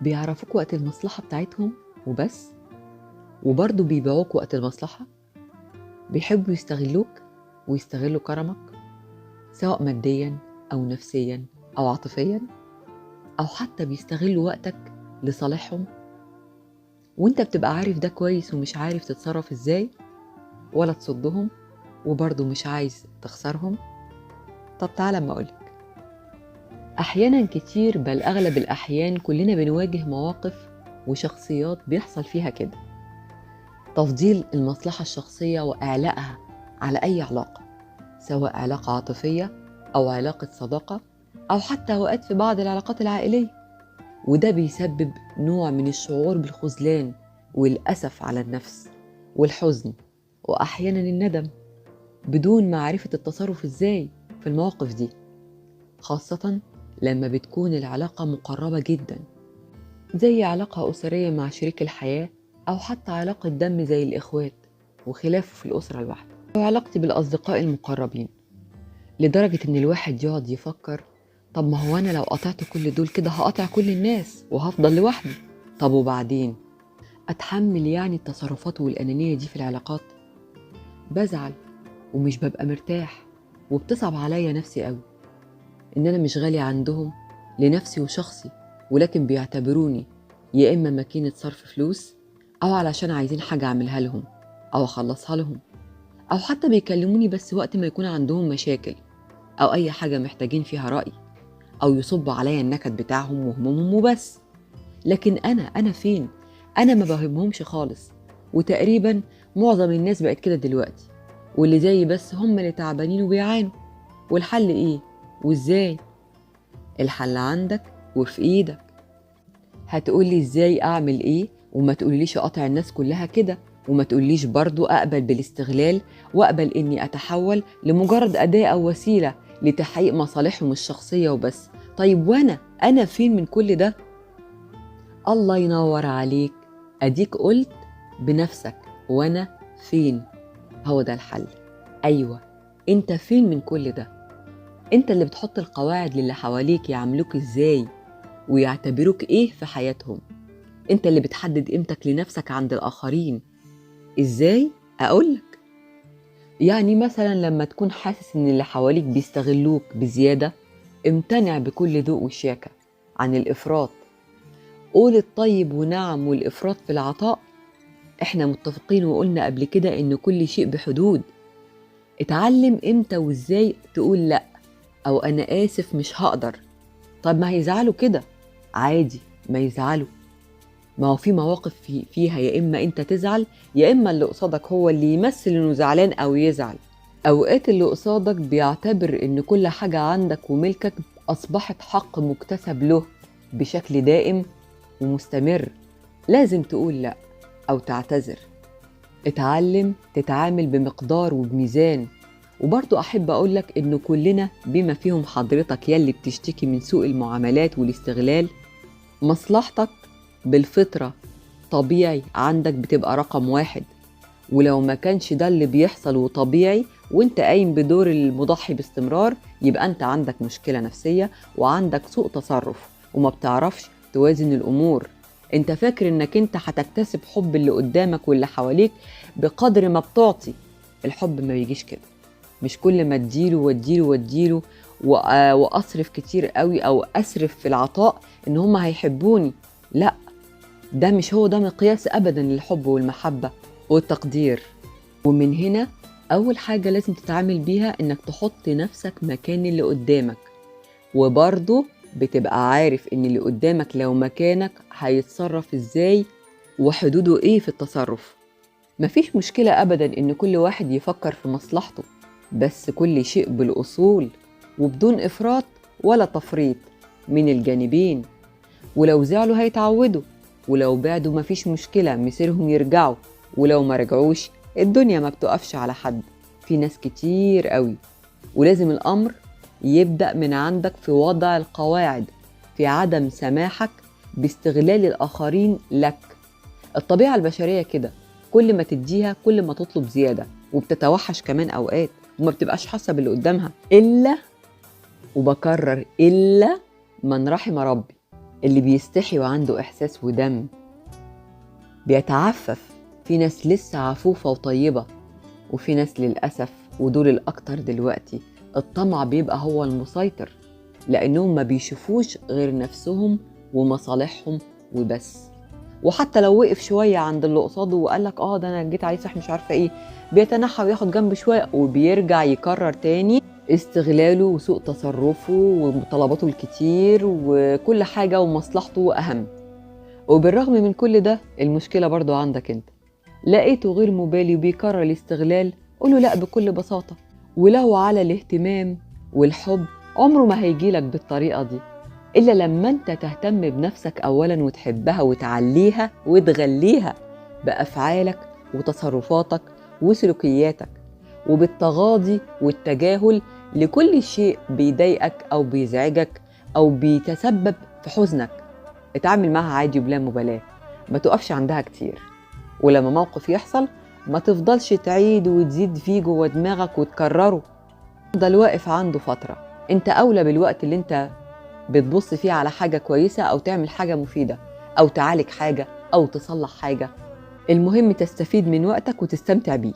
بيعرفوك وقت المصلحة بتاعتهم وبس، وبرضه بيبيعوك وقت المصلحة. بيحبوا يستغلوك ويستغلوا كرمك، سواء ماديا أو نفسيا أو عاطفيا، أو حتى بيستغلوا وقتك لصالحهم، وانت بتبقى عارف ده كويس ومش عارف تتصرف ازاي ولا تصدهم، وبرضه مش عايز تخسرهم. طب تعالى اما اقولك، احيانا كتير بل اغلب الاحيان كلنا بنواجه مواقف وشخصيات بيحصل فيها كده، تفضيل المصلحة الشخصية واعلائها على اي علاقة، سواء علاقة عاطفية او علاقة صداقة او حتى اوقات في بعض العلاقات العائلية. وده بيسبب نوع من الشعور بالخذلان والأسف على النفس والحزن وأحيانا الندم، بدون معرفة التصرف إزاي في المواقف دي، خاصة لما بتكون العلاقة مقربة جدا، زي علاقة أسرية مع شريك الحياة، أو حتى علاقة دم زي الإخوات وخلافه في الأسرة الواحدة، أو علاقتي بالأصدقاء المقربين. لدرجة إن الواحد يقعد يفكر، طب ما هو أنا لو قطعت كل دول كده هقطع كل الناس وهفضل لوحدي. طب وبعدين أتحمل يعني التصرفات والأنانية دي في العلاقات؟ بزعل ومش ببقى مرتاح، وبتصعب عليا نفسي قوي إن أنا مش غالي عندهم لنفسي وشخصي، ولكن بيعتبروني يا إما ماكينة صرف فلوس، أو علشان عايزين حاجة أعملها لهم أو أخلصها لهم، أو حتى بيكلموني بس وقت ما يكون عندهم مشاكل أو أي حاجة محتاجين فيها رأي، أو يصبوا عليا النكد بتاعهم وهمومهم وبس. لكن أنا فين؟ أنا ما بهمهمش خالص. وتقريبا معظم الناس بقت كده دلوقتي، واللي زي بس هم اللي تعبانين وبيعانوا. والحل إيه؟ وإزاي؟ الحل عندك وفي إيدك. هتقولي إزاي أعمل إيه؟ وما تقوليليش أقطع الناس كلها كده، وما تقوليش برضو أقبل بالاستغلال وأقبل إني أتحول لمجرد أداة أو وسيلة لتحقيق مصالحهم الشخصية وبس. طيب وأنا فين من كل ده؟ الله ينور عليك، أديك قلت بنفسك، وأنا فين؟ هو ده الحل. أيوة، أنت فين من كل ده؟ أنت اللي بتحط القواعد للي حواليك يعملوك إزاي ويعتبروك إيه في حياتهم. أنت اللي بتحدد قيمتك لنفسك عند الآخرين. إزاي؟ أقولك. يعني مثلا لما تكون حاسس إن اللي حواليك بيستغلوك بزيادة، امتنع بكل ذوق وشياكة عن الإفراط. قول الطيب ونعم والإفراط في العطاء. احنا متفقين وقلنا قبل كده إن كل شيء بحدود. اتعلم امتى وازاي تقول لأ، أو أنا آسف مش هقدر. طب ما هيزعلوا كده، عادي ما يزعلوا. ما هو في مواقف فيها يا إما أنت تزعل، يا إما اللي قصادك هو اللي يمثل إنه زعلان أو يزعل. أوقات اللي قصادك بيعتبر إن كل حاجة عندك وملكك أصبحت حق مكتسب له بشكل دائم ومستمر. لازم تقول لأ أو تعتذر. اتعلم تتعامل بمقدار وبميزان. وبرضو أحب أقولك إن كلنا بما فيهم حضرتك يلي بتشتكي من سوء المعاملات والاستغلال، مصلحتك بالفطرة طبيعي عندك بتبقى رقم واحد. ولو ما كانش ده اللي بيحصل وطبيعي وانت قايم بدور المضحي باستمرار، يبقى انت عندك مشكلة نفسية وعندك سوء تصرف وما بتعرفش توازن الأمور. انت فاكر انك انت هتكتسب حب اللي قدامك واللي حواليك بقدر ما بتعطي. الحب ما بيجيش كده. مش كل ما اديله واديله واديله واصرف كتير قوي او اسرف في العطاء ان هم هيحبوني. لا، ده مش هو ده مقياس ابدا للحب والمحبة والتقدير. ومن هنا اول حاجة لازم تتعامل بيها انك تحط نفسك مكان اللي قدامك، وبرضه بتبقى عارف ان اللي قدامك لو مكانك هيتصرف ازاي وحدوده ايه في التصرف. مفيش مشكلة ابدا ان كل واحد يفكر في مصلحته، بس كل شيء بالاصول وبدون افراط ولا تفريط من الجانبين. ولو زعلوا هيتعودوا، ولو بعدوا مفيش مشكلة مصيرهم يرجعوا، ولو ما رجعوش الدنيا ما بتقفش على حد. في ناس كتير قوي. ولازم الأمر يبدأ من عندك في وضع القواعد، في عدم سماحك باستغلال الآخرين لك. الطبيعة البشرية كده، كل ما تديها كل ما تطلب زيادة، وبتتوحش كمان أوقات وما بتبقاش حاسة باللي قدامها، إلا، وبكرر إلا من رحم ربي. اللي بيستحي وعنده إحساس ودم، بيتعفف. في ناس لسه عفوفة وطيبة، وفي ناس للأسف ودول الأكتر دلوقتي الطمع بيبقى هو المسيطر، لأنهم ما بيشوفوش غير نفسهم ومصالحهم وبس. وحتى لو وقف شوية عند اللي قصاده وقال لك ده أنا جيت عليه صح مش عارفة إيه، بيتنحى وياخد جنب شوية وبيرجع يكرر تاني استغلاله وسوء تصرفه وطلباته الكتير وكل حاجة ومصلحته أهم. وبالرغم من كل ده المشكلة برضو عندك انت، لقيته غير مبالي وبيكرر الاستغلال، قوله لأ بكل بساطة. ولو على الاهتمام والحب عمره ما هيجيلك بالطريقة دي إلا لما انت تهتم بنفسك أولا وتحبها وتعليها وتغليها بأفعالك وتصرفاتك وسلوكياتك، وبالتغاضي والتجاهل لكل شيء بيضايقك أو بيزعجك أو بيتسبب في حزنك. اتعامل معها عادي وبلا مبالاة، ما تقفش عندها كتير. ولما موقف يحصل ما تفضلش تعيد وتزيد فيه جوه دماغك وتكرره، تفضل واقف عنده فترة. انت أولى بالوقت اللي انت بتبص فيه على حاجة كويسة أو تعمل حاجة مفيدة أو تعالج حاجة أو تصلح حاجة. المهم تستفيد من وقتك وتستمتع بيه.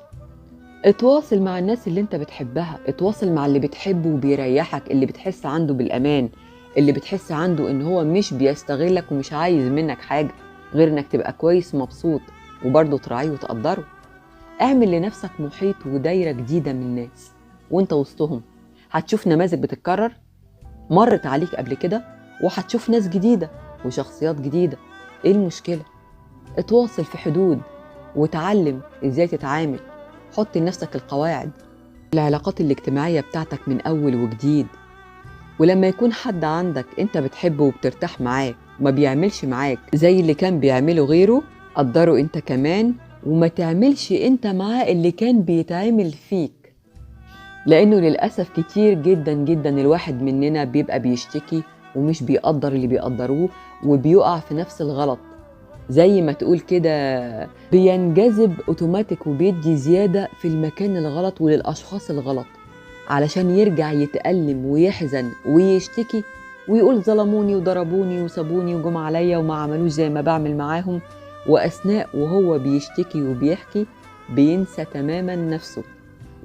اتواصل مع الناس اللي انت بتحبها، اتواصل مع اللي بتحبه وبيريحك، اللي بتحس عنده بالأمان، اللي بتحس عنده ان هو مش بيستغلك ومش عايز منك حاجة غير انك تبقى كويس ومبسوط وبرضه تراعيه وتقدره. اعمل لنفسك محيط ودايرة جديدة من الناس وانت وسطهم، هتشوف نماذج بتتكرر مرت عليك قبل كده، وهتشوف ناس جديدة وشخصيات جديدة. ايه المشكلة؟ اتواصل في حدود وتعلم ازاي تتعامل. حط لنفسك القواعد العلاقات الاجتماعية بتاعتك من أول وجديد. ولما يكون حد عندك انت بتحبه وبترتاح معاه وما بيعملش معاك زي اللي كان بيعمله غيره، قدره انت كمان وما تعملش انت معاه اللي كان بيتعمل فيك. لأنه للأسف كتير جدا جدا الواحد مننا بيبقى بيشتكي ومش بيقدر اللي بيقدروه وبيقع في نفس الغلط، زي ما تقول كده بينجذب اوتوماتيك وبيدي زيادة في المكان الغلط وللأشخاص الغلط، علشان يرجع يتألم ويحزن ويشتكي ويقول ظلموني وضربوني وسابوني وجم عليا وما عملوش زي ما بعمل معاهم. وأثناء وهو بيشتكي وبيحكي بينسى تماما نفسه،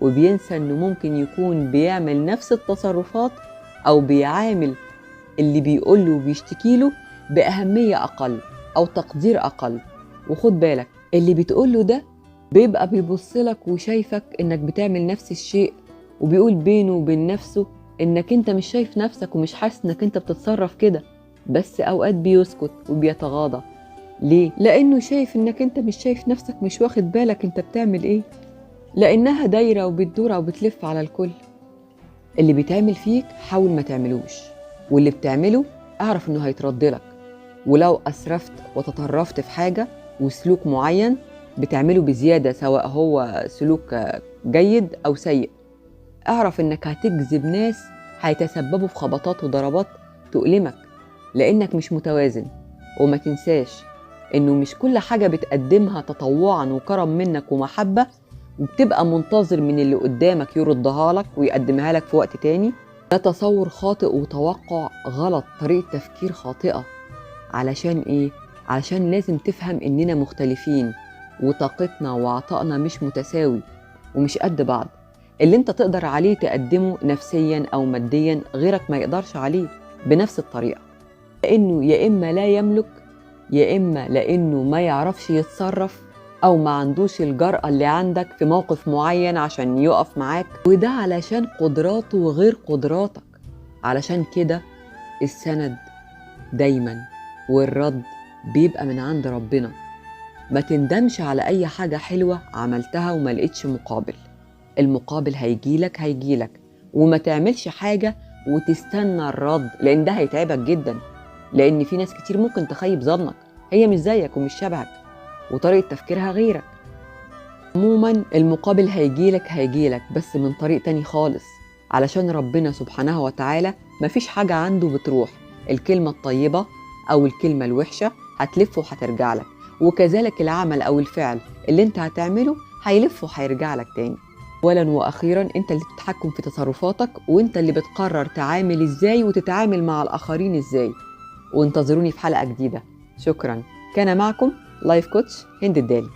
وبينسى انه ممكن يكون بيعمل نفس التصرفات او بيعامل اللي بيقوله وبيشتكيله بأهمية أقل أو تقدير أقل. وخد بالك اللي بتقوله ده بيبقى بيبصلك وشايفك إنك بتعمل نفس الشيء، وبيقول بينه وبين نفسه إنك أنت مش شايف نفسك ومش حاسس إنك أنت بتتصرف كده، بس أوقات بيسكت وبيتغاضى. ليه؟ لأنه شايف إنك أنت مش شايف نفسك، مش واخد بالك أنت بتعمل إيه، لأنها دايرة وبتدور أو بتلف على الكل. اللي بيتعمل فيك حاول ما تعملوش، واللي بتعمله اعرف إنه هيترد لك. ولو أسرفت وتطرفت في حاجة وسلوك معين بتعمله بزيادة، سواء هو سلوك جيد أو سيء، اعرف إنك هتجذب ناس هيتسببوا في خبطات وضربات تؤلمك لأنك مش متوازن. وما تنساش إنه مش كل حاجة بتقدمها تطوعا وكرم منك ومحبة وبتبقى منتظر من اللي قدامك يردها لك ويقدمها لك في وقت تاني. ده تصور خاطئ وتوقع غلط، طريقة تفكير خاطئة. علشان إيه؟ علشان لازم تفهم إننا مختلفين وطاقتنا وعطائنا مش متساوي ومش قد بعض. اللي انت تقدر عليه تقدمه نفسيا أو ماديا غيرك ما يقدرش عليه بنفس الطريقة، لأنه يا إما لا يملك، يا إما لأنه ما يعرفش يتصرف أو ما عندوش الجرأة اللي عندك في موقف معين عشان يقف معاك، وده علشان قدراته وغير قدراتك. علشان كده السند دايما والرد بيبقى من عند ربنا. ما تندمش على أي حاجة حلوة عملتها وما لقيتش مقابل، المقابل هيجيلك. وما تعملش حاجة وتستنى الرد، لأن ده هيتعبك جدا، لأن في ناس كتير ممكن تخيب ظنك، هي مش زيك ومش شبهك وطريقة تفكيرها غيرك. عموما المقابل هيجيلك بس من طريق تاني خالص، علشان ربنا سبحانه وتعالى مفيش حاجة عنده بتروح. الكلمة الطيبة أو الكلمة الوحشة هتلف وهترجع لك، وكذلك العمل أو الفعل اللي انت هتعمله هيلف وهيرجع لك تاني. أولا وأخيرا انت اللي بتتحكم في تصرفاتك، وانت اللي بتقرر تعامل ازاي وتتعامل مع الآخرين ازاي. وانتظروني في حلقة جديدة. شكرا. كان معكم لايف كوتش هند الدالي.